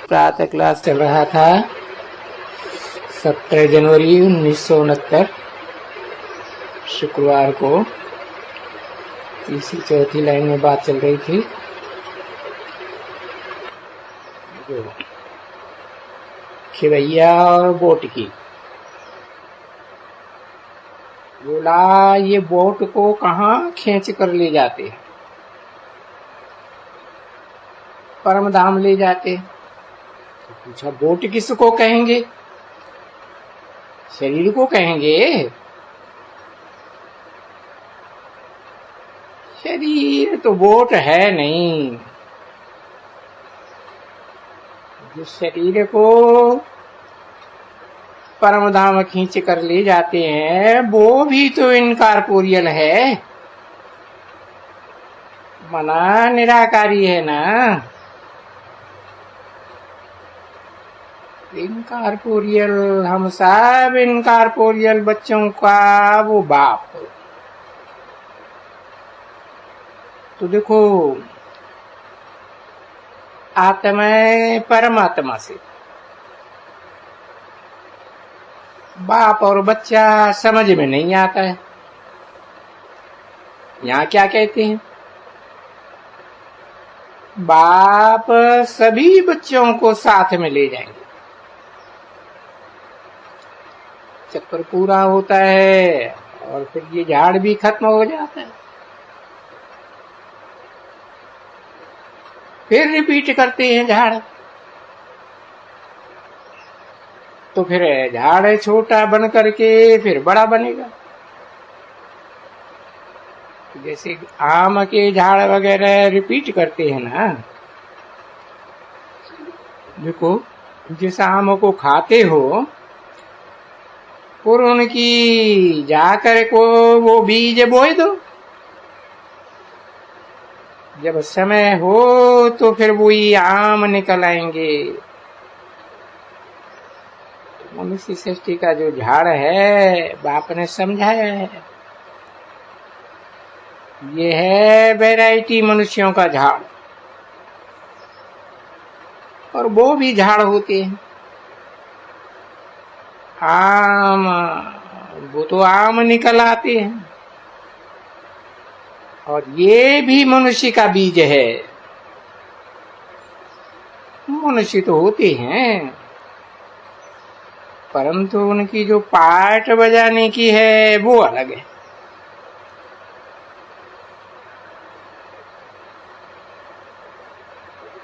प्रातः क्लास चल रहा था 17 जनवरी 1969 शुक्रवार को। तीसरी चौथी लाइन में बात चल रही थी खिवैया और बोट की। बोला ये बोट को कहाँ खींच कर ले जाते हैं? परम धाम ले जाते। तो पूछा बोट किसको कहेंगे? शरीर को कहेंगे? शरीर तो बोट है नहीं। जिस शरीर को परम धाम खींच कर ले जाते हैं वो भी तो इनकारपोरियल है, मना निराकारी है ना। इनकारपोरियल, हम सब इनकारपोरियल बच्चों का वो बाप। तो देखो आत्मा परमात्मा से, बाप और बच्चा समझ में नहीं आता है। यहाँ क्या कहते हैं? बाप सभी बच्चों को साथ में ले जाएंगे। चक्कर पूरा होता है और फिर ये झाड़ भी खत्म हो जाता है। फिर रिपीट करते हैं झाड़। तो फिर झाड़ छोटा बन करके फिर बड़ा बनेगा। जैसे आम के झाड़ वगैरह रिपीट करते हैं ना। देखो जिस आम को खाते हो और उनकी जाकर को वो बीज बोए दो। जब समय हो तो फिर वही आम निकल आएंगे। मनुष्य सृष्टि का जो झाड़ है बाप ने समझाया है, ये है वैरायटी मनुष्यों का झाड़। और वो भी झाड़ होते हैं। आम, वो तो आम निकल आते हैं। और ये भी मनुष्य का बीज है। मनुष्य तो होते हैं परंतु उनकी जो पार्ट बजाने की है वो अलग है।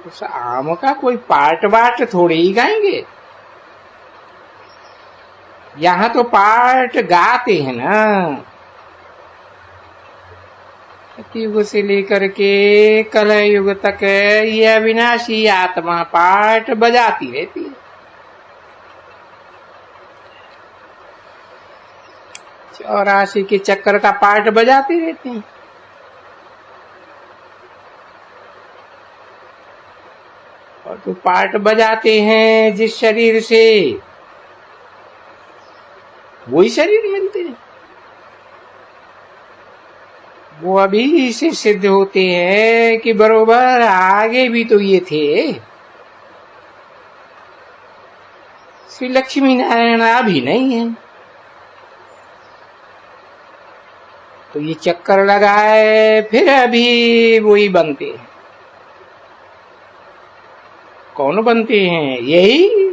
उस आम का कोई पार्ट वार्ट थोड़ी ही गाएंगे। यहाँ तो पार्ट गाते हैं ना। युग से लेकर के कलह युग तक ये अविनाशी आत्मा पार्ट बजाती रहती है। 84 के चक्कर का पार्ट बजाते रहते हैं। और तो पार्ट बजाते हैं जिस शरीर से वही शरीर मिलते हैं। वो अभी से सिद्ध होते हैं कि बरोबर आगे भी तो ये थे। श्री लक्ष्मी नारायण अभी नहीं है। तो ये चक्कर लगाए फिर अभी वही बनते हैं। कौन बनते हैं? यही।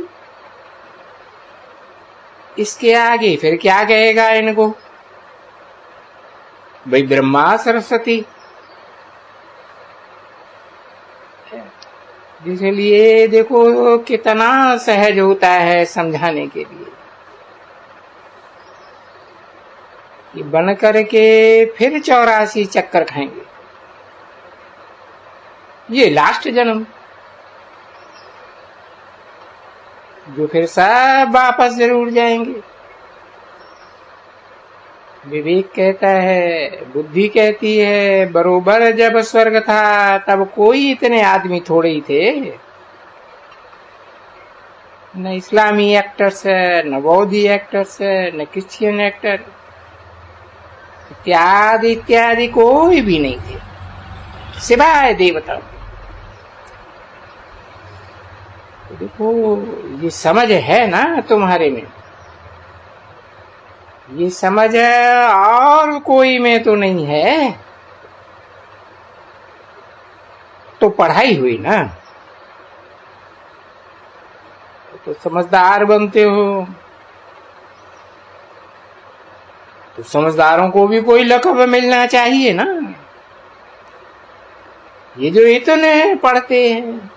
इसके आगे फिर क्या कहेगा इनको? भाई ब्रह्मा सरस्वती। इसलिए देखो कितना सहज होता है समझाने के लिए। ये बन करके फिर 84 चक्कर खाएंगे। ये लास्ट जन्म जो फिर सब वापस जरूर जाएंगे। विवेक कहता है, बुद्धि कहती है, बरोबर जब स्वर्ग था तब कोई इतने आदमी थोड़े ही थे। न इस्लामी एक्टर्स है, न बौद्धी एक्टर्स है, न क्रिश्चियन एक्टर इत्यादि इत्यादि कोई भी नहीं थे सिवाय देवता। देखो ये समझ है ना तुम्हारे में, ये समझ और कोई में तो नहीं है, तो पढ़ाई हुई ना, तो समझदार बनते हो। तो समझदारों को भी कोई लक़ब मिलना चाहिए ना। ये जो इतने पढ़ते हैं,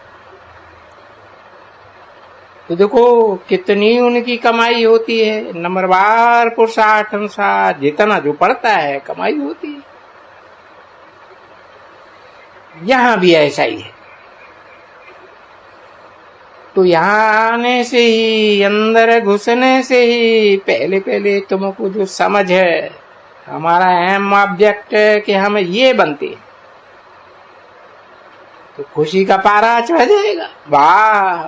तो देखो कितनी उनकी कमाई होती है, नंबरवार पुरुषार्थ अनुसार जितना जो पढ़ता है कमाई होती है। यहां भी ऐसा ही है। तो यहां आने से ही, अंदर घुसने से ही पहले पहले तुमको जो समझ है, हमारा अहम ऑब्जेक्ट है कि हम ये बनते हैं, तो खुशी का पारा चढ़ जाएगा। वाह,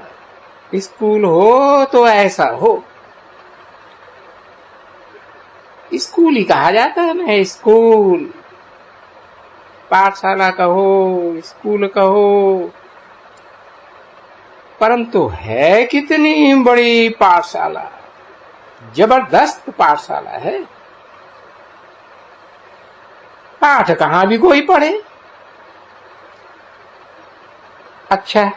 स्कूल हो तो ऐसा हो। स्कूल ही कहा जाता है ना, स्कूल, पाठशाला कहो, स्कूल कहो, परंतु है कितनी बड़ी पाठशाला, जबरदस्त पाठशाला है। पाठ कहां भी कोई पढ़े। अच्छा,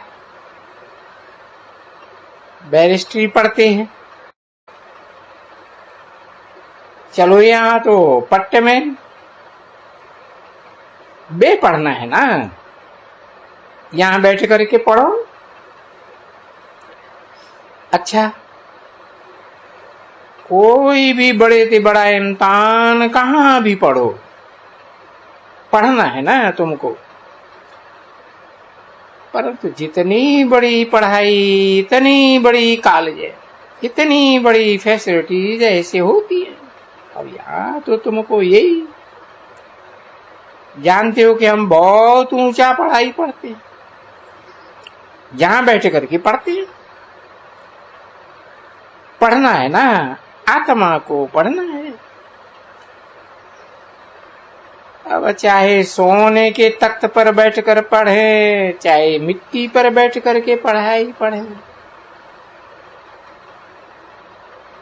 बैरिस्ट्री पढ़ते हैं, चलो यहां तो पट्टे में बे पढ़ना है ना, यहां बैठ करके पढ़ो। अच्छा, कोई भी बड़े से बड़ा इम्तिहान कहां भी पढ़ो, पढ़ना है ना तुमको। परंतु जितनी बड़ी पढ़ाई, इतनी बड़ी कॉलेज है, इतनी बड़ी फैसिलिटीज ऐसे होती है। अब यहाँ तो तुमको यही जानते हो कि हम बहुत ऊंचा पढ़ाई पढ़ते हैं, जहां बैठ करके पढ़ते हैं। पढ़ना है ना, आत्मा को पढ़ना है। अब चाहे सोने के तख्त पर बैठकर पढ़े, चाहे मिट्टी पर बैठ करके पढ़ाई पढ़े,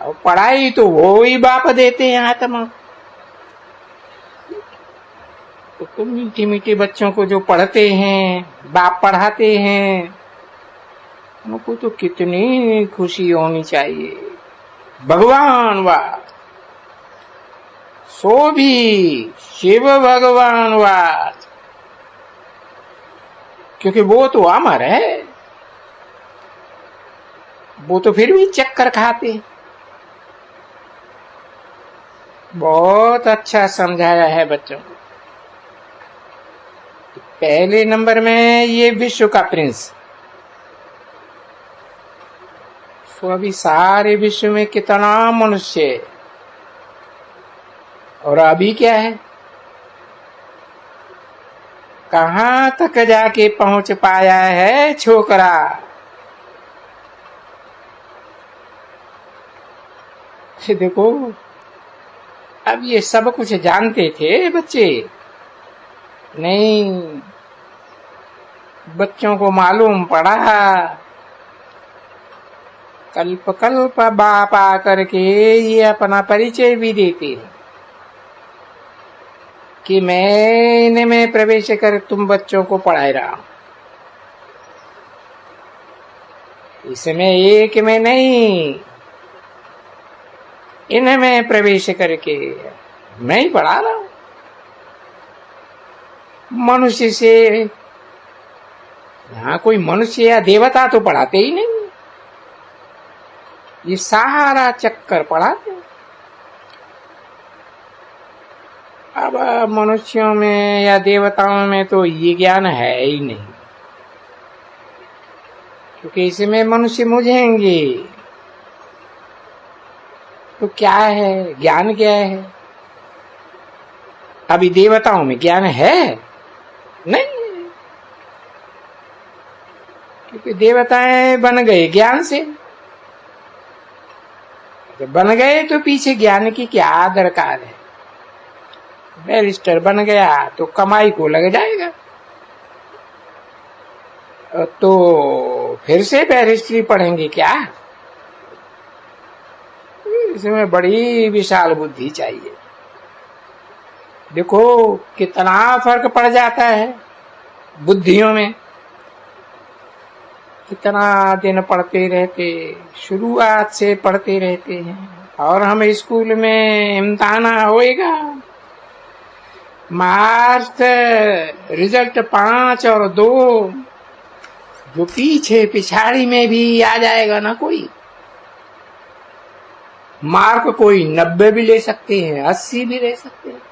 और पढ़ाई तो वो ही बाप देते हैं आत्मा। तो मीठे मीठे बच्चों को जो पढ़ते हैं, बाप पढ़ाते हैं, उनको तो कितनी खुशी होनी चाहिए। भगवान वाह, सो भी शिव भगवान वाह, क्योंकि वो तो अमर है, वो तो फिर भी चक्कर खाते। बहुत अच्छा समझाया है बच्चों को। पहले नंबर में ये विश्व का प्रिंस, तो अभी सारे विश्व में कितना मनुष्य है, और अभी क्या है, कहां तक जाके पहुंच पाया है छोकरा। देखो, अब ये सब कुछ जानते थे बच्चे नहीं, बच्चों को मालूम पड़ा, कल्प कल्प बाप आकर के ये अपना परिचय भी देते हैं कि मैं इनमें प्रवेश कर तुम बच्चों को पढ़ा रहा हूं। इसमें एक में नहीं, इनमें प्रवेश करके मैं ही पढ़ा रहा हूं। मनुष्य से, यहां कोई मनुष्य या देवता तो पढ़ाते ही नहीं, ये सारा चक्कर पढ़ाते। अब मनुष्यों में या देवताओं में तो ये ज्ञान है ही नहीं, क्योंकि इसमें मनुष्य मुझेंगे। तो क्या है ज्ञान, क्या है? अभी देवताओं में ज्ञान है नहीं, क्योंकि देवताएं बन गए ज्ञान से। जब बन गए तो पीछे ज्ञान की क्या दरकार है। बैरिस्टर बन गया तो कमाई को लग जाएगा, तो फिर से बैरिस्ट्री पढ़ेंगे क्या? इसमें बड़ी विशाल बुद्धि चाहिए। देखो कितना फर्क पड़ जाता है बुद्धियों में। कितना दिन पढ़ते रहते, शुरुआत से पढ़ते रहते हैं, और हम स्कूल में इम्तिहान होएगा, मार्क्स रिजल्ट 5 और 2, जो पीछे पिछाड़ी में भी आ जाएगा ना कोई, मार्क कोई 90 भी ले सकते हैं, 80 भी ले सकते हैं।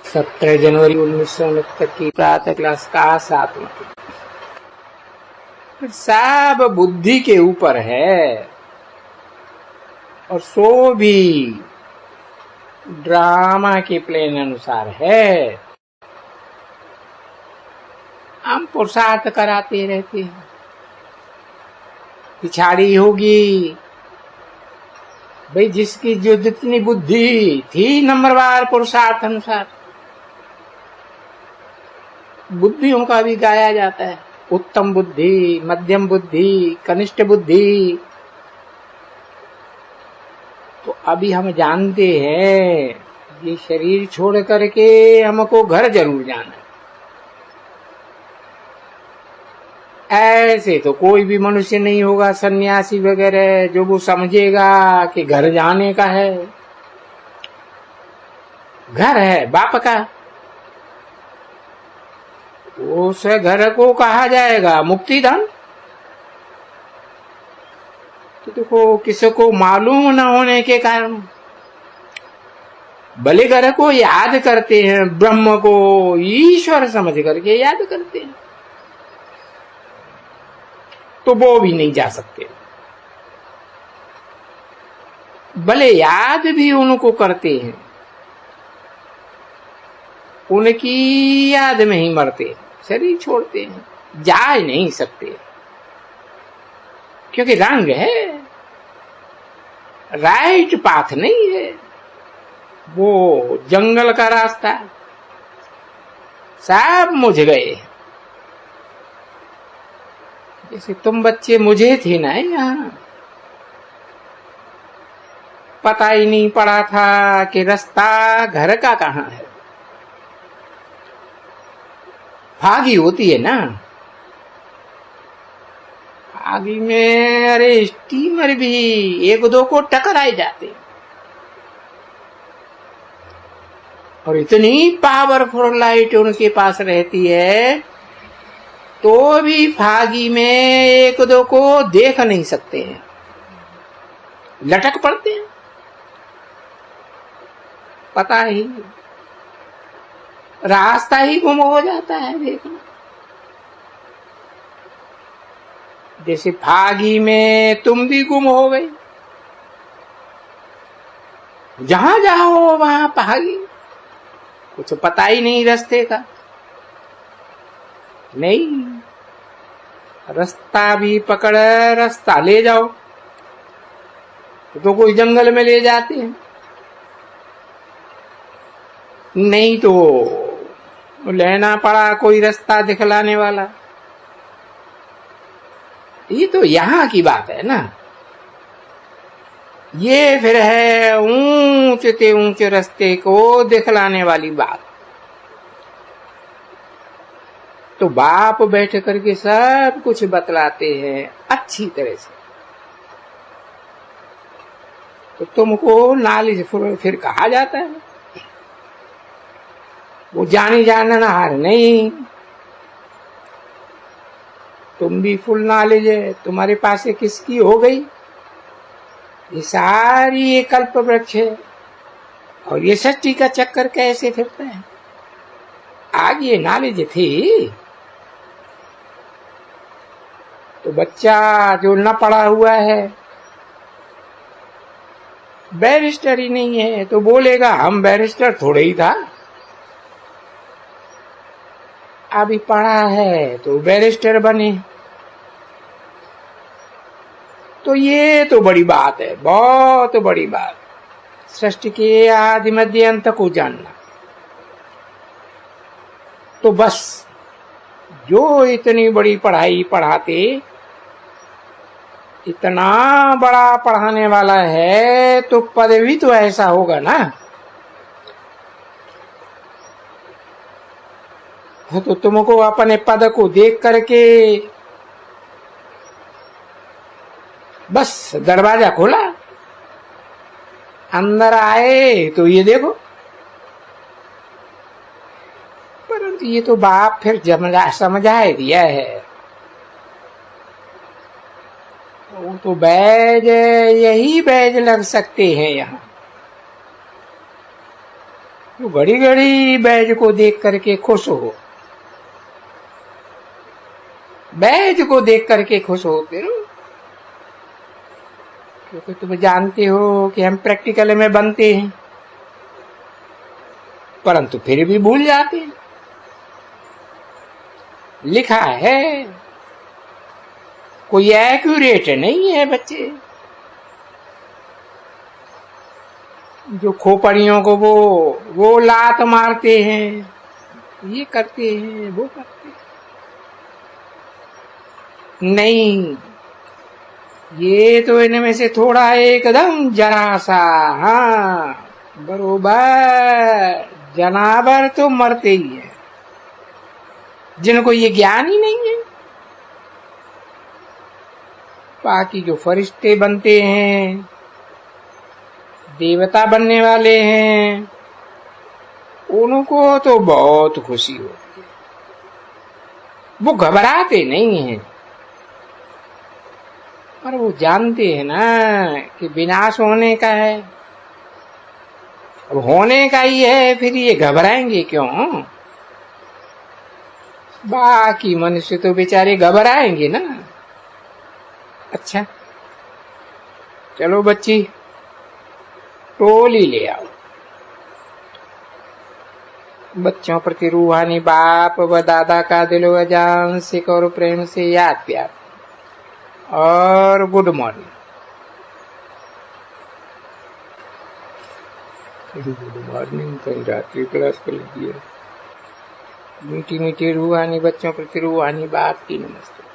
17 जनवरी 1969 की प्रातः क्लास का 7वां, सब बुद्धि के ऊपर है, और सो भी ड्रामा के प्लान अनुसार है। हम पुरुषार्थ कराते रहते हैं, पिछाड़ी होगी भाई जिसकी जो जितनी बुद्धि थी नंबरवार पुरुषार्थ अनुसार, बुद्धियों का भी गाया जाता है, उत्तम बुद्धि, मध्यम बुद्धि, कनिष्ठ बुद्धि। तो अभी हम जानते हैं ये शरीर छोड़ करके हमको घर जरूर जाना है। ऐसे तो कोई भी मनुष्य नहीं होगा, सन्यासी वगैरह, जो वो समझेगा कि घर जाने का है। घर है बाप का, उस घर को कहा जाएगा मुक्ति धाम। तो देखो किसी को मालूम न होने के कारण भले घर को याद करते हैं, ब्रह्म को ईश्वर समझ करके याद करते हैं, तो वो भी नहीं जा सकते। भले याद भी उनको करते हैं, उनकी याद में ही मरते, शरीर छोड़ते हैं, जा ही नहीं सकते, क्योंकि रंग है, राइट पाथ नहीं है, वो जंगल का रास्ता, सब मुझ गए। जैसे तुम बच्चे मुझे थे ना यहाँ, पता ही नहीं पड़ा था कि रास्ता घर का कहाँ है। भागी होती है ना, भागी में अरे स्टीमर भी 1-2 को टकराए जाते, और इतनी पावरफुल लाइट उनके पास रहती है, तो भी भागी में 1-2 को देख नहीं सकते हैं, लटक पड़ते हैं। पता ही रास्ता ही गुम हो जाता है। देखना जैसे भागी में तुम भी गुम हो गए, जहां जाओ वहां भागी, कुछ पता ही नहीं रास्ते का। नहीं, रास्ता भी पकड़, रास्ता ले जाओ तो कोई जंगल में ले जाते हैं, नहीं तो लेना पड़ा कोई रास्ता दिखलाने वाला। ये तो यहाँ की बात है ना। ये फिर है ऊंचे से ऊंचे रास्ते को दिखलाने वाली बात। तो बाप बैठ करके सब कुछ बतलाते हैं अच्छी तरह से, तो तुमको नॉलेज फिर कहा जाता है। वो जानी जाननहार नहीं, तुम भी फुल नॉलेज है, तुम्हारे पास से किसकी हो गई। ये सारी ये कल्प वृक्ष है, और ये सृष्टि का चक्कर कैसे फिरता है। आगे ये नॉलेज थी तो बच्चा जो न पढ़ा हुआ है, बैरिस्टर ही नहीं है, तो बोलेगा हम बैरिस्टर थोड़े ही था, अभी पढ़ा है तो बैरिस्टर बने। तो ये तो बड़ी बात है, बहुत बड़ी बात, सृष्टि के आदि मध्य अंत को जानना। तो बस जो इतनी बड़ी पढ़ाई पढ़ाते, इतना बड़ा पढ़ाने वाला है तो पद भी तो ऐसा होगा ना। तो तुमको अपने पद को देख करके बस दरवाजा खोला, अंदर आए तो ये देखो। परंतु ये तो बाप फिर समझाए दिया है। वो तो बैज, यही बैज लग सकते हैं यहाँ। तो घड़ी घड़ी बैज को देख करके खुश हो, बैज को देख करके खुश होते हो, क्योंकि तुम जानते हो कि हम प्रैक्टिकल में बनते हैं, परंतु फिर भी भूल जाते हैं। लिखा है, कोई एक्यूरेट नहीं है बच्चे। जो खोपड़ियों को वो लात मारते हैं, ये करते हैं, वो करते हैं। नहीं, ये तो इनमें से थोड़ा एकदम जरा सा, हाँ बरोबर, जनावर तो मरते ही है, जिनको ये ज्ञान ही नहीं है। बाकी जो फरिश्ते बनते हैं, देवता बनने वाले हैं, उनको तो बहुत खुशी होती है। वो घबराते नहीं हैं, पर वो जानते हैं ना कि विनाश होने का है। अब होने का ही है, फिर ये घबराएंगे क्यों? बाकी मनुष्य तो बेचारे घबराएंगे ना। अच्छा, चलो बच्ची, टोली ले आओ। बच्चों प्रति रूहानी बाप व दादा का दिलो अजान सिख और प्रेम से याद प्यार और गुड मॉर्निंग। गुड मॉर्निंग, कल रात्रि क्लास कर लीजिए। मीठी मीठी रूहानी बच्चों प्रति रूहानी बाप की नमस्ते।